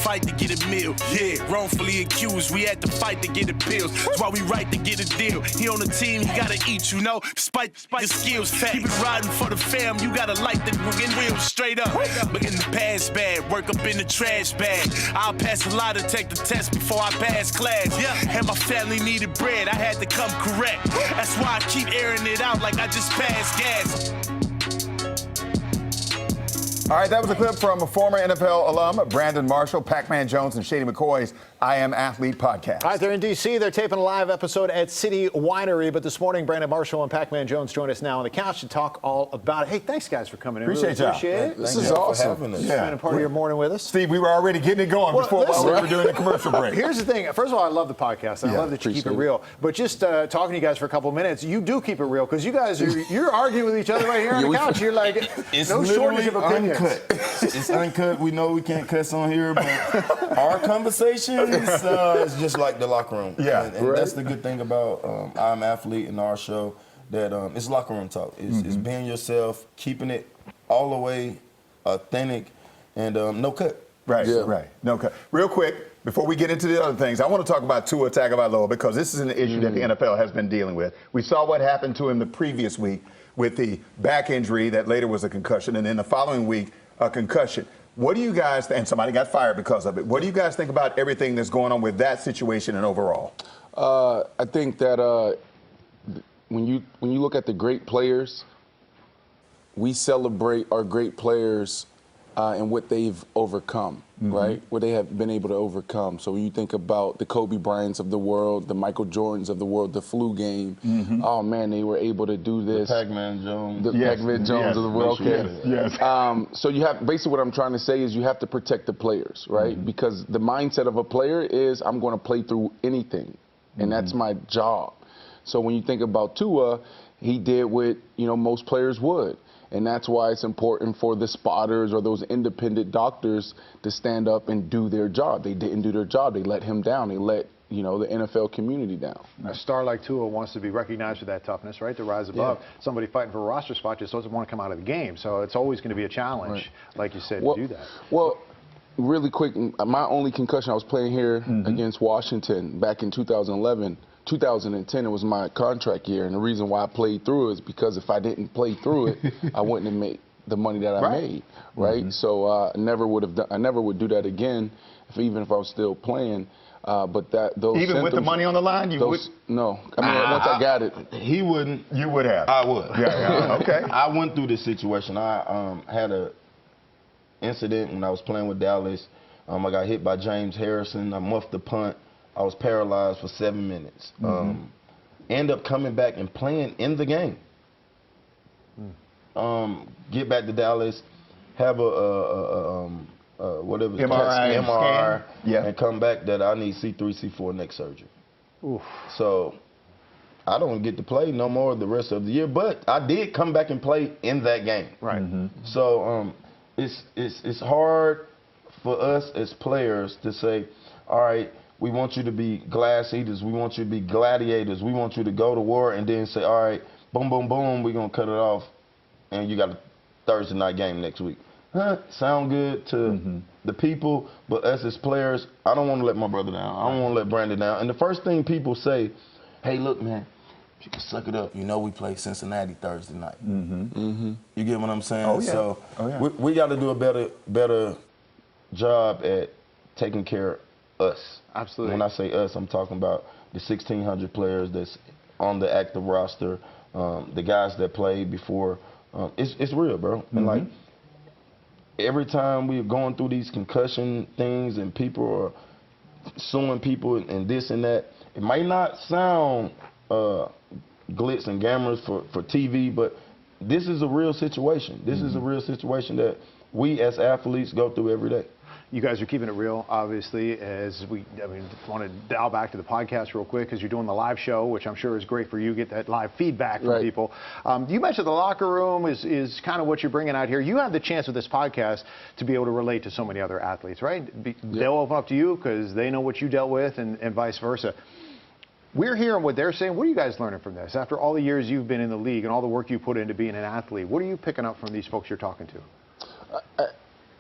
fight to get a meal. Yeah, wrongfully accused, we had to fight to get the pills. That's why we right to get a deal. He on the team, he gotta eat, you know. Despite your skills, keep it riding for the fam. You gotta light the wheels straight up. But in the past bad, work up in the trash bag. I'll pass a lie to take the test before I pass class. Yeah, and my family needed bread, I had to come correct. That's why I keep airing it out like I just passed gas. All right, that was a clip from a former NFL alum, Brandon Marshall, Pac-Man Jones, and Shady McCoy's I Am Athlete podcast. All right, they're in D.C. They're taping a live episode at City Winery. But this morning, Brandon Marshall and Pac-Man Jones join us now on the couch to talk all about it. Hey, thanks, guys, for coming in. Appreciate it. This is awesome. Spending part of your morning with us. Steve, we were already getting it going before we were doing the commercial break. Here's the thing. First of all, I love the podcast, and I love that you keep it real. But just talking to you guys for a couple of minutes, you do keep it real, because you guys, you're arguing with each other right here on the couch. You're like, it's no shortage of opinions. Uncut. It's uncut. We know we can't cuss on here, but our conversations is just like the locker room. Yeah, and that's the good thing about I'm Athlete and our show, that it's locker room talk. It's being yourself, keeping it all the way authentic, and no cut. Right, right. No cut. Real quick, before we get into the other things, I want to talk about Tua Tagovailoa, because this is an issue that the NFL has been dealing with. We saw what happened to him the previous week with the back injury that later was a concussion, and then the following week, a concussion. What do you guys, and somebody got fired because of it, what do you guys think about everything that's going on with that situation and overall? I think that when you look at the great players, we celebrate our great players and what they've overcome, right? What they have been able to overcome. So when you think about the Kobe Bryants of the world, the Michael Jordans of the world, the flu game, oh man, they were able to do this. The Pac-Man Jones. The Pac-Man Jones of the world. So you have, basically what I'm trying to say is you have to protect the players, right? Because the mindset of a player is, I'm going to play through anything, and that's my job. So when you think about Tua, he did what, most players would. And that's why it's important for the spotters or those independent doctors to stand up and do their job. They didn't do their job. They let him down. They let, the NFL community down. A star like Tua wants to be recognized for that toughness, right? To rise above. Somebody fighting for a roster spot just doesn't want to come out of the game. So it's always going to be a challenge, like you said, to do that. Well, really quick, my only concussion, I was playing here against Washington back in 2011. 2010, it was my contract year, and the reason why I played through it is because if I didn't play through it, I wouldn't have made the money that I made, right? So I never would do that again, even if I was still playing. But those even with the money on the line, you would? No, I mean once I got it, he wouldn't. You would have. I would. Okay. I went through this situation. I had a incident when I was playing with Dallas. I got hit by James Harrison. I muffed the punt. I was paralyzed for 7 minutes. End up coming back and playing in the game. Get back to Dallas, have a whatever MRI, and come back that I need C3, C4 neck surgery. Oof. So I don't get to play no more the rest of the year, but I did come back and play in that game. Right. So it's hard for us as players to say, all right, we want you to be glass eaters. We want you to be gladiators. We want you to go to war and then say, all right, boom, boom, boom, we're going to cut it off, and you got a Thursday night game next week. Sound good to the people, but us as players, I don't want to let my brother down. I don't want to let Brandon down. And the first thing people say, hey, look, man, if you can suck it up, we play Cincinnati Thursday night. You get what I'm saying? Oh, yeah. So we got to do a better job at taking care of us. Absolutely. When I say us, I'm talking about the 1,600 players that's on the active roster, the guys that played before. It's real, bro. And like every time we're going through these concussion things and people are suing people and this and that, it might not sound glitz and glamours for TV, but this is a real situation. This is a real situation that we as athletes go through every day. You guys are keeping it real, obviously, want to dial back to the podcast real quick, because you're doing the live show, which I'm sure is great for you, get that live feedback from people. You mentioned the locker room is kind of what you're bringing out here. You have the chance with this podcast to be able to relate to so many other athletes, right? They'll open up to you because they know what you dealt with, and vice versa. We're hearing what they're saying. What are you guys learning from this? After all the years you've been in the league and all the work you put into being an athlete, what are you picking up from these folks you're talking to?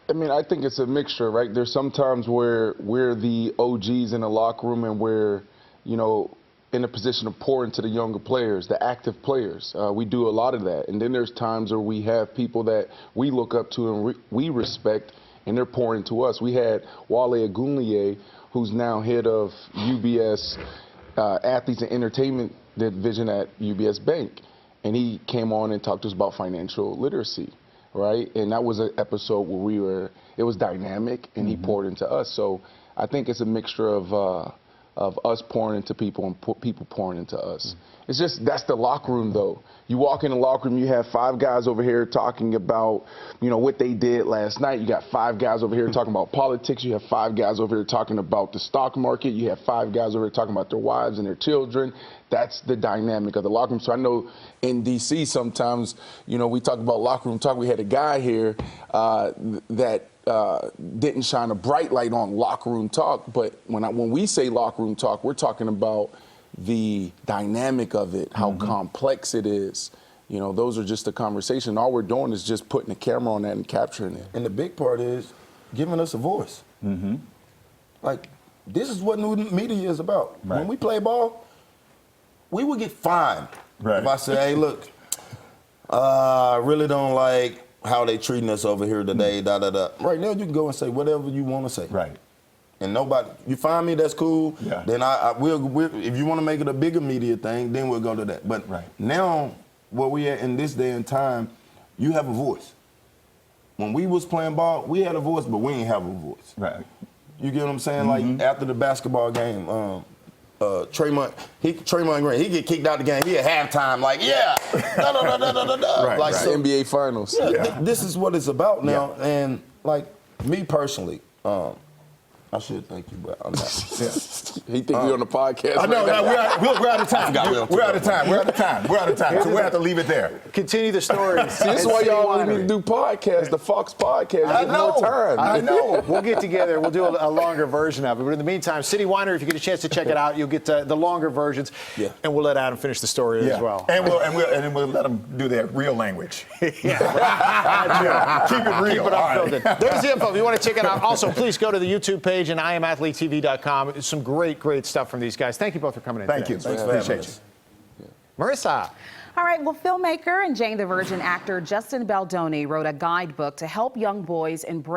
I mean, I think it's a mixture, right? There's sometimes where we're the OGs in the locker room and we're, you know, in a position to pour into the younger players, the active players. We do a lot of that. And then there's times where we have people that we look up to and we respect, and they're pouring to us. We had Wale Agunliye, who's now head of UBS Athletes and Entertainment Division at UBS Bank. And he came on and talked to us about financial literacy, right? And that was an episode where it was dynamic, and he poured into us. So I think it's a mixture of us pouring into people and people pouring into us. It's just, that's the locker room, though. You walk in the locker room, you have 5 guys over here talking about, you know, what they did last night. You got 5 guys over here talking about politics. You have 5 guys over here talking about the stock market. You have 5 guys over here talking about their wives and their children. That's the dynamic of the locker room. So I know in D.C. sometimes, you know, we talk about locker room talk. We had a guy here that didn't shine a bright light on locker room talk, but when we say locker room talk, we're talking about the dynamic of it, how complex it is. You know, those are just the conversation. All we're doing is just putting the camera on that and capturing it. And the big part is giving us a voice. Like, this is what new media is about. Right. When we play ball, we would get fined. Right. If I say, hey, look, I really don't like how they treating us over here today, da-da-da. Right now, you can go and say whatever you want to say. Right. And nobody, you find me, that's cool. Yeah. Then we'll, if you want to make it a bigger media thing, then we'll go to that. But now, where we at in this day and time, you have a voice. When we was playing ball, we had a voice, but we ain't have a voice. Right. You get what I'm saying? Like, after the basketball game, Draymond Green, he get kicked out the game. He at halftime, like, yeah, Right, like, right. so, NBA Finals. yeah, this is what it's about now. And like me personally, I should thank you, but I'm not. He think we on the podcast. I know. Right now. We're out of time. We're out of time. We're out of time. We're out of time. So we have to leave it there. Continue the stories. See, this is why y'all want me to do podcasts, the Fox podcast. I Get know. more time. I know. We'll get together. We'll do a longer version of it. But in the meantime, City Winery, if you get a chance to check it out, you'll get the longer versions. Yeah. And we'll let Adam finish the story as well. And we'll let them do their real language. Yeah. Keep it real. Keep it unfiltered. There's the info. If you want to check it out, also please go to the YouTube page and IamAthleteTV.com. Some great stuff from these guys. Thank you both for coming in. Thank you. Today. Thanks for having us. Marissa. All right, well, filmmaker and Jane the Virgin actor Justin Baldoni wrote a guidebook to help young boys embrace